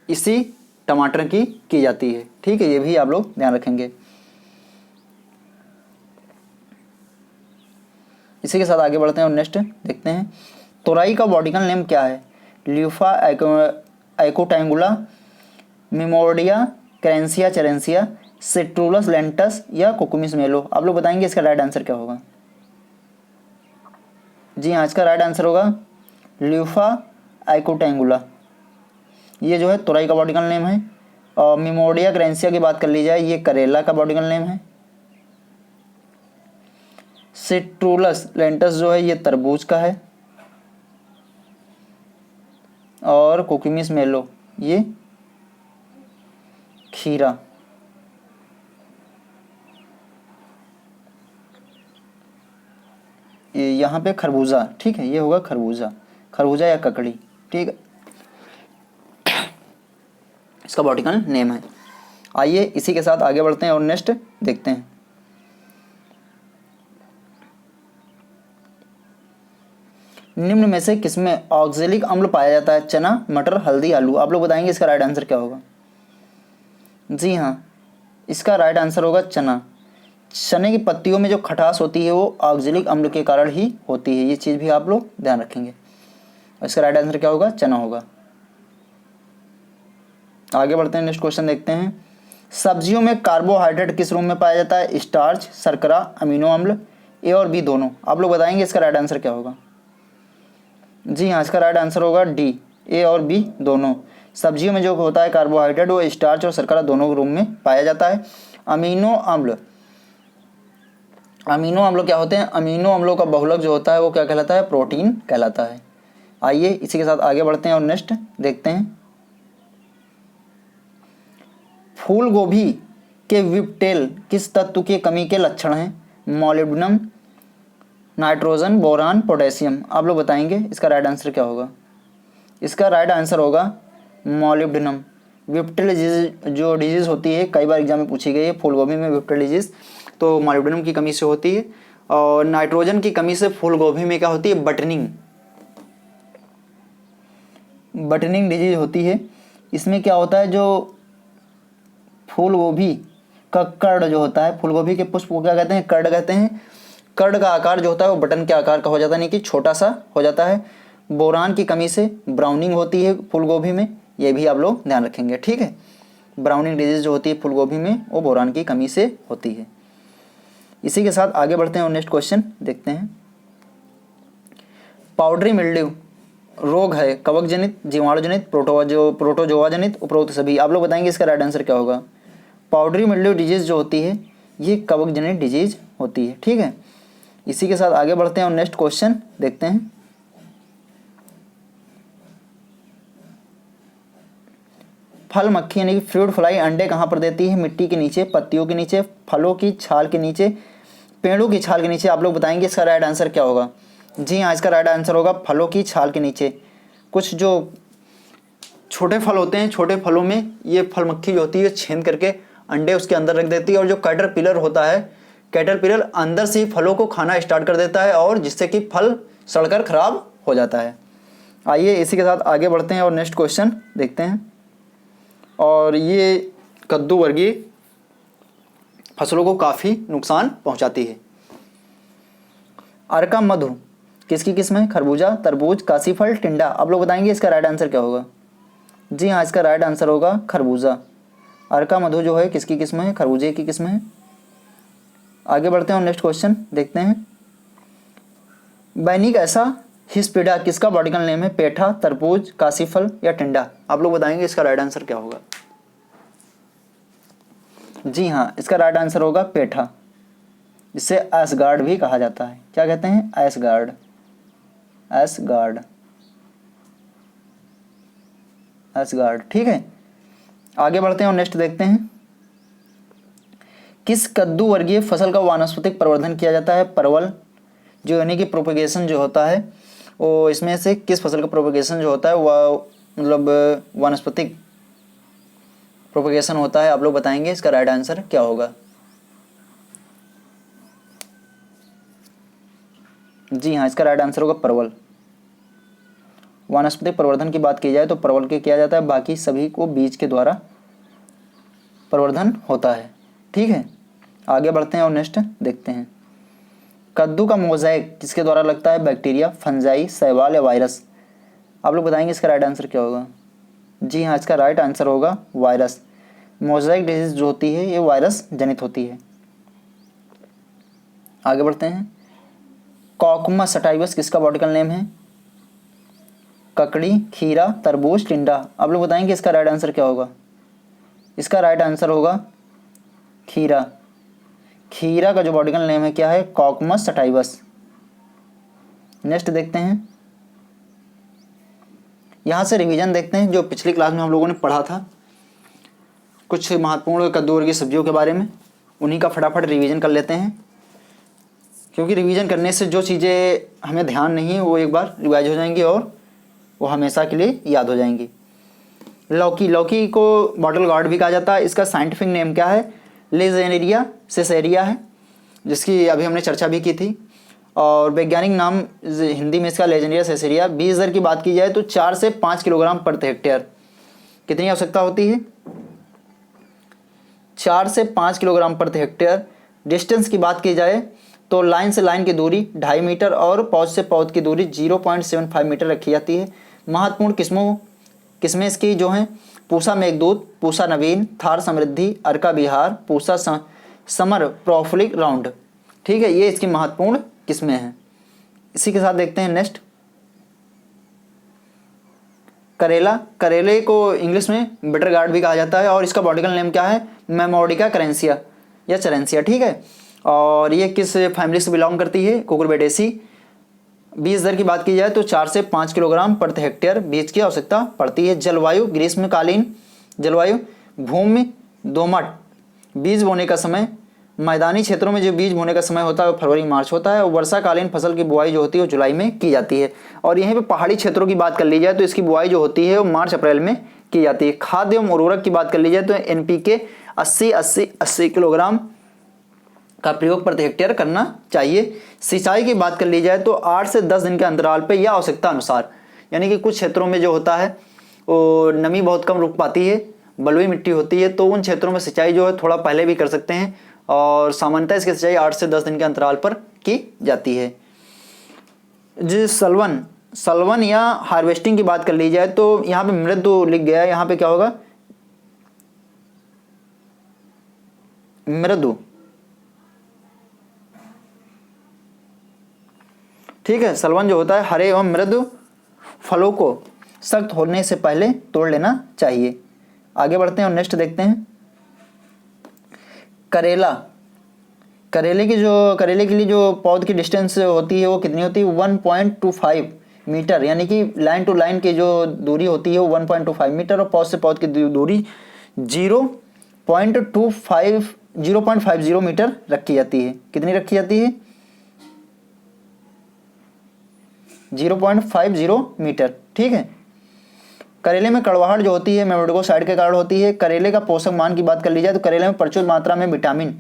इसी टमाटर की जाती है, ठीक है, ये भी आप लोग ध्यान रखेंगे। इसी के साथ आगे बढ़ते हैं और नेक्स्ट देखते हैं। तोरई का बॉडिकल नेम क्या है। ल्यूफा एकोटैंगुला, मिमोर्डिया, कैरेंसिया चेरेंसिया, सिट्रुलस लेंटस या कोकुमिस मेलो। आप लोग बताएंगे इसका राइट आंसर क्या होगा। जी हाँ, इसका राइट आंसर होगा ल्यूफा एकोटैंगुला। ये जो है तोरई का बॉडिकल नेम है। और मिमोर्डिया कैरेंसिया की बात कर ली जाए ये करेला का बॉडिकल नेम है। सिट्रुलस लेंटस जो है ये तरबूज का है। और कोकुमिस मेलो ये खीरा। यहाँ पे खरबूजा, ठीक है, ये होगा खरबूजा या ककड़ी, ठीक है, इसका बॉटिकल नेम है। आइए इसी के साथ आगे बढ़ते हैं और नेक्स्ट देखते हैं। निम्न में से किसमें ऑक्जेलिक अम्ल पाया जाता है। चना, मटर, हल्दी, आलू। आप लोग बताएंगे इसका राइट आंसर क्या होगा। जी हाँ, इसका राइट आंसर होगा चना। चने की पत्तियों में जो खटास होती है वो ऑक्जेलिक अम्ल के कारण ही होती है, ये चीज़ भी आप लोग ध्यान रखेंगे। इसका राइट आंसर क्या होगा, चना होगा। आगे बढ़ते हैं, नेक्स्ट क्वेश्चन देखते हैं। सब्जियों में कार्बोहाइड्रेट किस रूप में पाया जाता है। स्टार्च, शर्करा, अमीनो अम्ल, ए और बी दोनों। आप लोग बताएंगे इसका राइट आंसर क्या होगा। जी हाँ, इसका राइट आंसर होगा डी, ए और बी दोनों। सब्जियों में जो होता है कार्बोहाइड्रेट वो स्टार्च और शर्करा दोनों के रूप में पाया जाता है। अमीनो अम्ल क्या होते हैं। अमीनो अम्लों का बहुलक जो होता है वो क्या कहलाता है, प्रोटीन कहलाता है। आइए इसी के साथ आगे बढ़ते हैं और नेक्स्ट देखते हैं। फूल गोभी के विप्टेल किस तत्व की कमी के लक्षण हैं। Molybdenum, nitrogen, boron, potassium. आप लोग बताएंगे इसका राइट आंसर क्या होगा। इसका राइट आंसर होगा मॉलिब्डेनम। विप्टेल जो डिजीज़ होती है कई बार एग्जाम में पूछी गई है, फूलगोभी में विप्टेल डिजीज़ तो मॉलिब्डेनम की कमी से होती है। और नाइट्रोजन की कमी से फूलगोभी में क्या होती है, बटनिंग डिजीज होती है। इसमें क्या होता है, जो फूलगोभी का कर्ड जो होता है, फूलगोभी के पुष्प को क्या कहते हैं, कर्ड कहते हैं। कर्ड का आकार जो होता है वो बटन के आकार का हो जाता है, यानी कि छोटा सा हो जाता है। बोरान की कमी से ब्राउनिंग होती है फूल गोभी में, ये भी आप लोग ध्यान रखेंगे, ठीक है। ब्राउनिंग डिजीज जो होती है फूल गोभी में वो बोरान की कमी से होती है। इसी के साथ आगे बढ़ते हैं और नेक्स्ट क्वेश्चन देखते हैं। पाउडरी मिल्ड्यू रोग है कवक जनित, जीवाणु जनित, प्रोटोजोआ जनित, उपरोक्त सभी। आप लोग बताएंगे इसका राइट आंसर क्या होगा। पाउडरी मिल्ड्यू डिजीज जो होती है ये कवक जनित डिजीज होती है, ठीक है। इसी के साथ आगे बढ़ते हैं और नेक्स्ट क्वेश्चन देखते हैं। फल मक्खी यानी कि फ्रूट फ्लाई अंडे कहाँ पर देती है। मिट्टी के नीचे, पत्तियों के नीचे, फलों की छाल के नीचे, पेड़ों की छाल के नीचे। आप लोग बताएंगे इसका राइट आंसर क्या होगा। जी हाँ, इसका राइट आंसर होगा फलों की छाल के नीचे। कुछ जो छोटे फल होते हैं, छोटे फलों में ये फल मक्खी जो होती है छेद करके अंडे उसके अंदर रख देती है, और जो कैटरपिलर होता है, कैटरपिलर अंदर से ही फलों को खाना स्टार्ट कर देता है, और जिससे कि फल सड़कर खराब हो जाता है। आइए इसी के साथ आगे बढ़ते हैं और नेक्स्ट क्वेश्चन देखते हैं। और ये कद्दू वर्गीय फसलों को काफ़ी नुकसान पहुंचाती है। अर्का मधु किसकी किस्म है। खरबूजा, तरबूज, काशीफल, टिंडा। आप लोग बताएंगे इसका राइट आंसर क्या होगा। जी हाँ, इसका राइट आंसर होगा खरबूजा। अर्का मधु जो है किसकी किस्म है, खरबूजे की किस्म है। आगे बढ़ते हैं और नेक्स्ट क्वेश्चन देखते हैं। बैनिक ऐसा हिस्पिडा किसका बॉटिकल नेम है। पेठा, तरबूज, काशीफल या टिंडा। आप लोग बताएंगे इसका राइट आंसर क्या होगा। जी हाँ, इसका राइट आंसर होगा पेठा, जिसे एसगार्ड भी कहा जाता है। क्या कहते हैं, एसगार्ड, एसगार्ड, एसगार्ड, ठीक है। आगे बढ़ते हैं और नेक्स्ट देखते हैं। किस कद्दू वर्गीय फसल का वानस्पतिक प्रवर्धन किया जाता है। परवल जो यानी कि प्रोपगेशन जो होता है वो इसमें से किस फसल का प्रोपगेशन जो होता है वह मतलब वानस्पतिक प्रोपगेशन होता है। आप लोग बताएंगे इसका राइट आंसर क्या होगा। जी हाँ, इसका राइट आंसर होगा परवल। वानस्पतिक प्रवर्धन की बात की जाए तो परवल के किया जाता है, बाकी सभी को बीज के द्वारा प्रवर्धन होता है, ठीक है। आगे बढ़ते हैं और नेक्स्ट देखते हैं। कद्दू का मोज़ेक किसके द्वारा लगता है। बैक्टीरिया, फंजाई, शैवाल या वायरस। आप लोग बताएंगे इसका राइट आंसर क्या होगा। जी हाँ, इसका राइट आंसर होगा वायरस। मोज़ेक डिजीज जो होती है ये वायरस जनित होती है। आगे बढ़ते हैं। कॉकमा सटाइवस किसका बॉटिकल नेम है। ककड़ी, खीरा, तरबूज, टिंडा। आप लोग बताएंगे इसका राइट आंसर क्या होगा। इसका राइट आंसर होगा खीरा। खीरा का जो बॉटिकल नेम है क्या है, कॉकमस सटाइवस। नेक्स्ट देखते हैं। यहाँ से रिवीजन देखते हैं जो पिछली क्लास में हम लोगों ने पढ़ा था, कुछ महत्वपूर्ण कद्दू वर्गीय सब्जियों के बारे में, उन्हीं का फटाफट रिवीजन कर लेते हैं, क्योंकि रिवीजन करने से जो चीज़ें हमें ध्यान नहीं है वो एक बार रिवाइज हो जाएंगी और वो हमेशा के लिए याद हो जाएंगी। लौकी, लौकी को बॉटल गार्ड भी कहा जाता है। इसका साइंटिफिक नेम क्या है, लेजेनेरिया सेसेरिया है, जिसकी अभी हमने चर्चा भी की थी। और वैज्ञानिक नाम हिंदी में इसका लेजेनेरिया सेसेरिया। बीज दर की बात की जाए तो 4 से 5 किलोग्राम प्रति हेक्टेयर कितनी आवश्यकता होती है, 4 से 5 किलोग्राम प्रति हेक्टेयर। डिस्टेंस की बात की जाए तो लाइन से लाइन की दूरी 2.5 मीटर और पौध से पौध की दूरी 0.75 मीटर रखी जाती है। महत्वपूर्ण किस्में इसकी जो हैं, पूसा मेघदूत, पूसा नवीन, थार समृद्धि, अर्का बिहार, पूसा समर, प्रोफुलिक राउंड, ठीक है। ये इसकी महत्वपूर्ण किस्में हैं। इसी के साथ देखते हैं नेक्स्ट। करेला, करेले को इंग्लिश में बिटर गार्ड भी कहा जाता है और इसका बॉटिकल नेम क्या है, मेमोडिका करेंसिया या चरेंसिया, ठीक है। और ये किस फैमिली से बिलोंग करती है, कुकुरबिटेसी। बीज दर की बात की जाए तो 4 से 5 किलोग्राम प्रति हेक्टेयर बीज की आवश्यकता पड़ती है। जलवायु ग्रीष्मकालीन जलवायु, भूमि दोमट। बीज बोने का समय, मैदानी क्षेत्रों में जो बीज बोने का समय होता है वो फरवरी मार्च होता है, और वर्षाकालीन फसल की बुआई जो होती है वो जुलाई में की जाती है। और यहीं पे पहाड़ी क्षेत्रों की बात कर ली जाए तो इसकी बुआई जो होती है वो मार्च अप्रैल में की जाती है। खाद्य एवं उर्वरक की बात कर ली जाए तो NPK 80 किलोग्राम का प्रयोग प्रति हेक्टेयर करना चाहिए। सिंचाई की बात कर ली जाए तो 8 से 10 दिन के अंतराल पे या आवश्यकता अनुसार, यानी कि कुछ क्षेत्रों में जो होता है वो नमी बहुत कम रुक पाती है, बलुई मिट्टी होती है, तो उन क्षेत्रों में सिंचाई जो है थोड़ा पहले भी कर सकते हैं, और सामान्यतः इसकी सिंचाई 8 से 10 दिन के अंतराल पर की जाती है। जो सलवन या हार्वेस्टिंग की बात कर ली जाए तो यहाँ पे मृदु लिख गया है, यहाँ पे क्या होगा, मृदु। ठीक है, सलवन जो होता है हरे एवं मृदु फलों को सख्त होने से पहले तोड़ लेना चाहिए। आगे बढ़ते हैं और नेक्स्ट देखते हैं करेला। करेले के लिए जो पौध की डिस्टेंस होती है वो कितनी होती है, 1.25 मीटर, यानी कि लाइन टू लाइन की जो दूरी होती है वो 1.25 मीटर और पौध से पौध की दूरी 0.50 मीटर रखी जाती है। कितनी रखी जाती है, 0.50 मीटर। ठीक है, करेले में कड़वाहट जो होती है मेमेटिकोसाइड के कारण होती है। करेले का पोषक मान की बात कर ली जाए तो करेले में प्रचुर मात्रा में विटामिन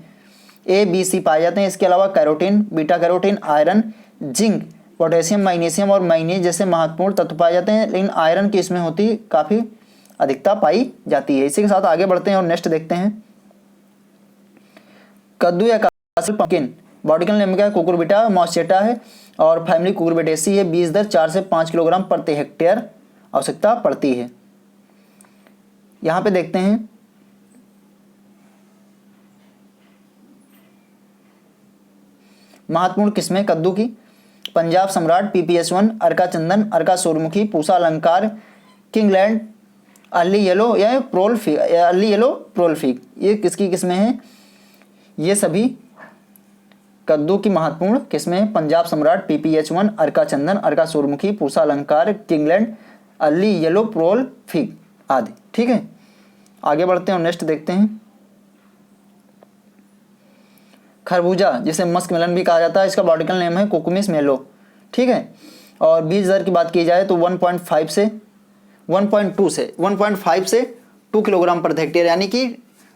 ए, बी, सी पाए जाते हैं। इसके अलावा carotene, beta carotene, iron, zinc, potassium, magnesium और मैग्नीज जैसे महत्वपूर्ण तत्व पाए जाते हैं, लेकिन आयरन की इसमें होती काफ़ी अधिकता पाई जाती है। इसी के साथ आगे बढ़ते हैं और नेक्स्ट देखते हैं कद्दू या पंपकिन। बॉटिकल नेम क्या है, कुकुरबिटा मॉस्चेटा है और फैमिली कुकुरबिटेसी है। बीज दर 4 से 5 किलोग्राम प्रति हेक्टेयर आवश्यकता पड़ती है। यहाँ पे देखते हैं महत्वपूर्ण किस्में कद्दू की, पंजाब सम्राट, PPS1, अर्का चंदन, अर्का सूर्यमुखी, पूसा अलंकार, किंगलैंड, अर्ली येलो या प्रोलफिक, ये किसकी किस्में हैं, ये सभी कद्दू की महत्वपूर्ण किस्में हैं। पंजाब सम्राट, PPH1, अर्का चंदन, अर्का सूर्यमुखी, पूसा अलंकार, किंगलैंड, अर्ली येलो प्रोलफिक आदि। ठीक है, आगे बढ़ते हैं और नेक्स्ट देखते हैं खरबूजा, जिसे मस्क मेलन भी कहा जाता है। इसका बॉटिकल नेम है कोकुमिस मेलो। ठीक है, और बीज दर की बात की जाए तो 1.5 से 2 किलोग्राम प्रति हेक्टेयर, यानी कि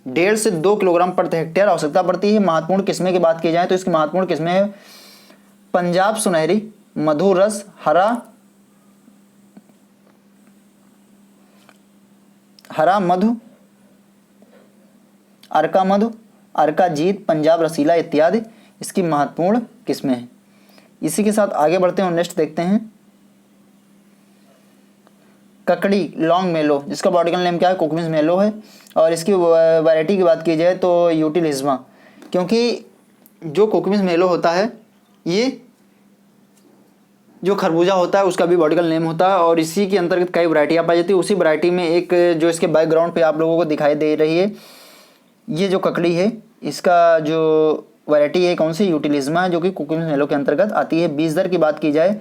1.5 से 2 किलोग्राम प्रति हेक्टेयर आवश्यकता पड़ती है। महत्वपूर्ण किस्में की बात की जाए तो इसकी महत्वपूर्ण किस्में है पंजाब सुनहरी, मधु रस, हरा मधु, अर्का मधु, अर्का जीत, पंजाब रसीला इत्यादि इसकी महत्वपूर्ण किस्में हैं। इसी के साथ आगे बढ़ते हैं और नेक्स्ट देखते हैं ककड़ी लॉन्ग मेलो, जिसका बॉटिकल नेम क्या है, कोकुमिस मेलो है। और इसकी वैरायटी की बात की जाए तो यूटिलिज्मा, क्योंकि जो कोकुमिस मेलो होता है ये जो खरबूजा होता है उसका भी बॉटिकल नेम होता है और इसी के अंतर्गत कई वैरायटियाँ पाई जाती है। उसी वैरायटी में एक जो इसके बैकग्राउंड पे आप लोगों को दिखाई दे रही है, ये जो ककड़ी है इसका जो वैरायटी है कौन सी, यूटिलिज्मा है, जो कि कोकुमिस मेलो के अंतर्गत आती है। बीज दर की बात की जाए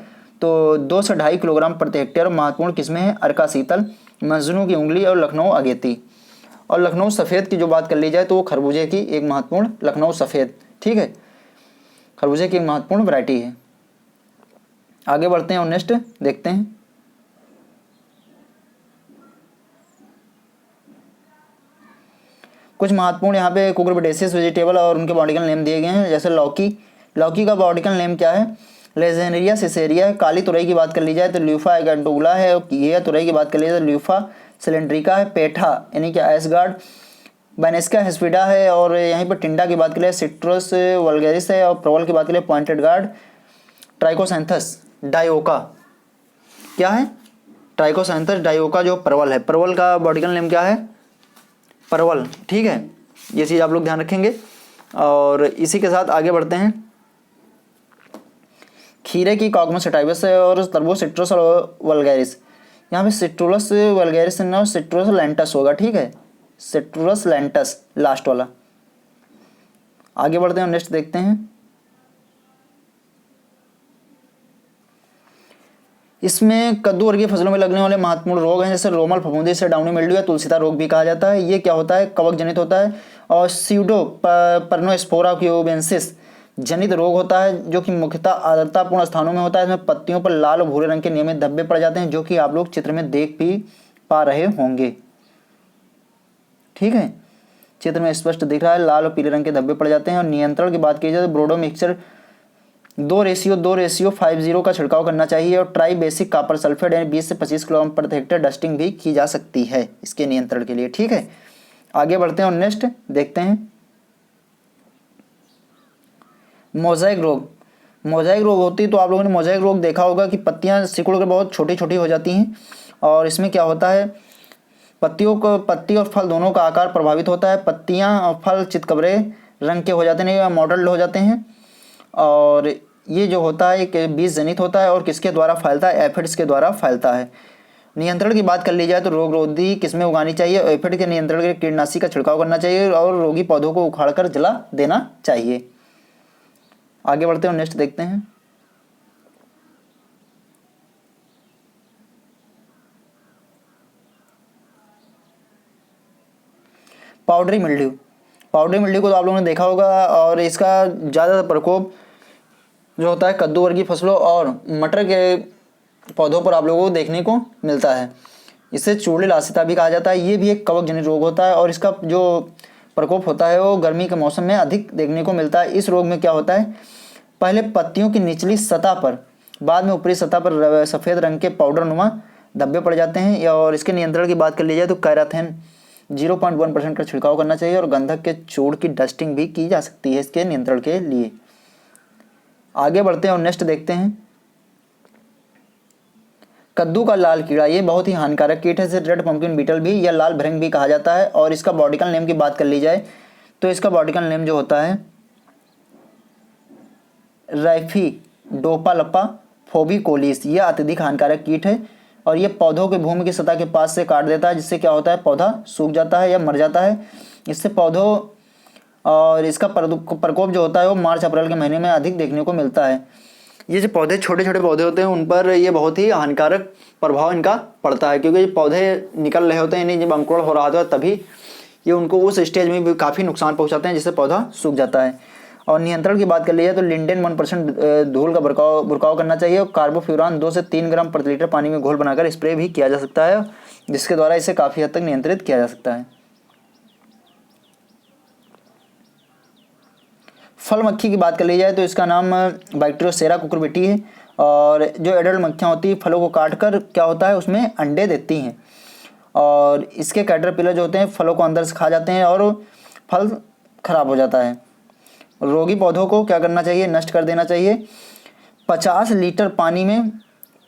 तो 2 से 2.5 किलोग्राम प्रति हेक्टेयर। महत्वपूर्ण किस्में हैं अर्का शीतल, मजनू की उंगली और लखनऊ अगेती। और लखनऊ सफ़ेद की जो बात कर ली जाए तो वो खरबूजे की एक महत्वपूर्ण लखनऊ सफ़ेद, ठीक है, खरबूजे की एक महत्वपूर्ण वैरायटी है। आगे बढ़ते हैं और नेक्स्ट देखते हैं कुछ महत्वपूर्ण यहाँ पे कुकुरबिटेसियस वेजिटेबल और उनके बॉटिकल नेम दिए गए हैं। जैसे लौकी का बॉटिकल नेम क्या है, लेजेनेरिया सिसेरिया है। काली तुरई की बात कर ली जाए तो ल्यूफा एगेंटुला है। ये तुरई की बात कर ली जाए तो ल्यूफा सिलेंड्रिका है। पेठा यानी कि एसगार्ड बैनेस्का हेस्पिडा है। और यहीं पर टिंडा की बात करें सिट्रस वल्गेरिस है। और प्रवल की बात करें पॉइंटेड गार्ड। ट्राइकोसैंथस डायोका क्या है, ट्राइकोसैंथस डायोका जो परवल है, परवल का बॉटिकल नेम क्या है, परवल, ठीक है, ये चीज़ आप लोग ध्यान रखेंगे। और इसी के साथ आगे बढ़ते हैं खीरे की कॉग्मस सटाइवस है और तरबूज सिट्रस वल्गैरिस। यहाँ पे सिट्रुलस वल्गैरिस ना, सिट्रुलस लेंटस होगा, ठीक है, सिट्रुलस लेंटस लास्ट वाला। आगे बढ़ते हैं नेक्स्ट देखते हैं इसमें कद्दू वर्गीय फसलों में लगने वाले महत्वपूर्ण रोग हैं, जैसे रोमल फफूंदी से डाउनी मिल्ड्यू या तुलसीता रोग भी कहा जाता है। ये क्या होता है, कवक जनित होता है। और स्यूडो पर्नोस्पोरा क्यूबेंसिस जनित रोग होता है जो कि मुख्यतः आर्द्रतापूर्ण स्थानों में होता है। इसमें पत्तियों पर लाल और भूरे रंग के नियमित धब्बे पड़ जाते हैं, जो कि आप लोग चित्र में देख भी पा रहे होंगे, ठीक है, चित्र में स्पष्ट दिख रहा है, लाल और पीले रंग के धब्बे पड़ जाते हैं। और नियंत्रण की बात की जाए तो ब्रोडो मिक्सचर 2:2:50 का छिड़काव करना चाहिए। और ट्राई बेसिक कॉपर सल्फेट यानी 20 से 25 किलोग्राम प्रति हेक्टेयर डस्टिंग भी की जा सकती है इसके नियंत्रण के लिए, ठीक है। आगे बढ़ते हैं और नेक्स्ट देखते हैं मोज़ेक रोग। मोज़ेक रोग होती है तो आप लोगों ने मोज़ेक रोग देखा होगा कि पत्तियां सिकुड़ कर बहुत छोटी छोटी हो जाती हैं, और इसमें क्या होता है, पत्ती और फल दोनों का आकार प्रभावित होता है। पत्तियां और फल चितकबरे रंग के हो जाते हैं या मॉडल्ड हो जाते हैं, और ये जो होता है कि बीज जनित होता है और किसके द्वारा फैलता है, एफिड्स के द्वारा फैलता है। नियंत्रण की बात कर ली जाए तो रोग रोधी किस्में उगानी चाहिए, एफिड के नियंत्रण के लिए कीटनाशी का छिड़काव करना चाहिए और रोगी पौधों को उखाड़कर जला देना चाहिए। आगे बढ़ते हैं, नेक्स्ट देखते हैं। पाउडरी मिल्ड्यू को तो आप लोगों ने देखा होगा, और इसका ज़्यादातर प्रकोप जो होता है कद्दू वर्गीय फसलों और मटर के पौधों पर आप लोगों को देखने को मिलता है। इसे चूड़ी लासिता भी कहा जाता है। ये भी एक कवक जनित रोग होता है और इसका जो प्रकोप होता है वो गर्मी के मौसम में अधिक देखने को मिलता है। इस रोग में क्या होता है, पहले पत्तियों की निचली सतह पर, बाद में ऊपरी सतह पर सफ़ेद रंग के पाउडर नुमा धब्बे पड़ जाते हैं। और इसके नियंत्रण की बात कर ली जाए तो कैराथेन 0.1% का छिड़काव करना चाहिए और गंधक के चूड़ की डस्टिंग भी की जा सकती है इसके नियंत्रण के लिए। आगे बढ़ते हैं और नेक्स्ट देखते हैं। कद्दू का लाल कीड़ा, ये बहुत ही हानिकारक कीट है। इसे रेड पंपकिन बीटल भी या लाल भृंग भी कहा जाता है। और इसका बॉडिकल नेम की बात कर ली जाए तो इसका बॉडिकल नेम जो होता है रैफिडोपाल्पा फोबिकोलिस। यह अत्यधिक हानिकारक कीट है और यह पौधों के भूमि की सतह के पास से काट देता है, जिससे क्या होता है, पौधा सूख जाता है या मर जाता है। इससे पौधों और इसका प्रकोप जो होता है वो मार्च अप्रैल के महीने में अधिक देखने को मिलता है। ये जो पौधे छोटे छोटे पौधे होते हैं उन पर ये बहुत ही हानिकारक प्रभाव इनका पड़ता है, क्योंकि ये पौधे निकल रहे होते हैं, इन्हें जब अंकुरण हो रहा होता है तभी ये उनको उस स्टेज में भी काफ़ी नुकसान पहुंचाते हैं, जिससे पौधा सूख जाता है। और नियंत्रण की बात कर ली जाए तो लिंडेन 1% धूल का बुरकाव करना चाहिए और कार्बोफ्यूरान 2 से 3 ग्राम प्रति लीटर पानी में घोल बनाकर स्प्रे भी किया जा सकता है, जिसके द्वारा इसे काफ़ी हद तक नियंत्रित किया जा सकता है। फल मक्खी की बात कर ली जाए तो इसका नाम बैक्टीरियोसेरा कुकुरबिटी है, और जो एडल्ट मक्खियाँ होती हैं फलों को काटकर क्या होता है उसमें अंडे देती हैं, और इसके कैटरपिलर जो होते हैं फलों को अंदर से खा जाते हैं और फल खराब हो जाता है। रोगी पौधों को क्या करना चाहिए, नष्ट कर देना चाहिए। 50 लीटर पानी में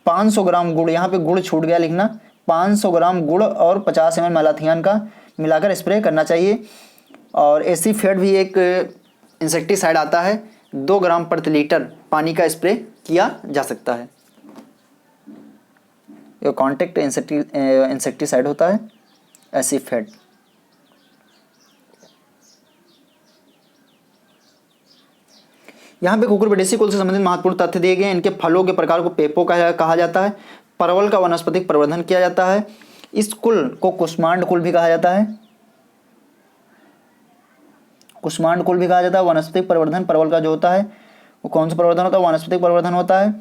500 ग्राम गुड़, यहाँ पे गुड़ छूट गया लिखना, 500 ग्राम गुड़ और 50 ml मैलाथियन का मिलाकर स्प्रे करना चाहिए। और एसीफेड भी एक इंसेक्टिसाइड आता है, 2 ग्राम प्रति लीटर पानी का स्प्रे किया जा सकता है। ये कॉन्टैक्ट इंसेक्टिसाइड होता है एसीफेड। यहाँ पे कुकुरबिटेसी कुल से संबंधित महत्वपूर्ण तथ्य दिए गए हैं। इनके फलों के प्रकार को पेपो कहा जाता है। परवल का वनस्पतिक प्रवर्धन किया जाता है। इस कुल को कुष्मांड कुल भी कहा जाता है। कुष्मांड कुल भी कहा जाता है। वनस्पतिक प्रवर्धन परवल का जो होता है वो कौन सा प्रवर्धन होता है, वनस्पतिक प्रवर्धन होता है।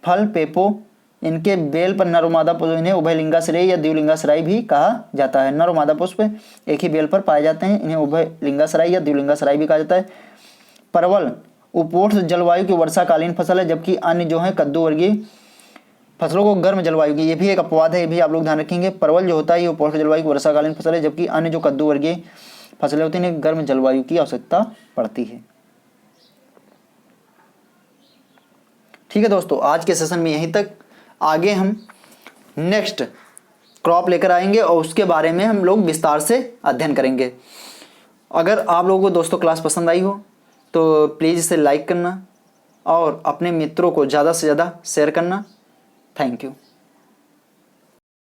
फल पेपो, इनके बेल पर नर और मादा पुष्प, इन्हें उभयलिंगाश्रयी या द्विलिंगाश्रयी भी कहा जाता है। नर और मादा पुष्प एक ही बेल पर पाए जाते हैं, इन्हें उभयलिंगाश्रयी या द्विलिंगाश्रयी भी कहा जाता है। परवल उपोष्ण जलवायु की वर्षाकालीन फसल है, जबकि अन्य जो है कद्दू वर्गीय फसलों को गर्म जलवायु की, ये भी एक अपवाद है, ये भी आप लोग ध्यान रखेंगे। परवल जो होता है ये उपोष्ण जलवायु की वर्षाकालीन फसल है, जबकि अन्य जो कद्दू वर्गीय फसलें होती हैं गर्म जलवायु की आवश्यकता पड़ती है। ठीक है दोस्तों, आज के सेशन में यहीं तक। आगे हम नेक्स्ट क्रॉप लेकर आएंगे और उसके बारे में हम लोग विस्तार से अध्ययन करेंगे। अगर आप लोगों को दोस्तों क्लास पसंद आई हो तो प्लीज़ इसे लाइक करना और अपने मित्रों को ज़्यादा से ज़्यादा शेयर करना। Thank you.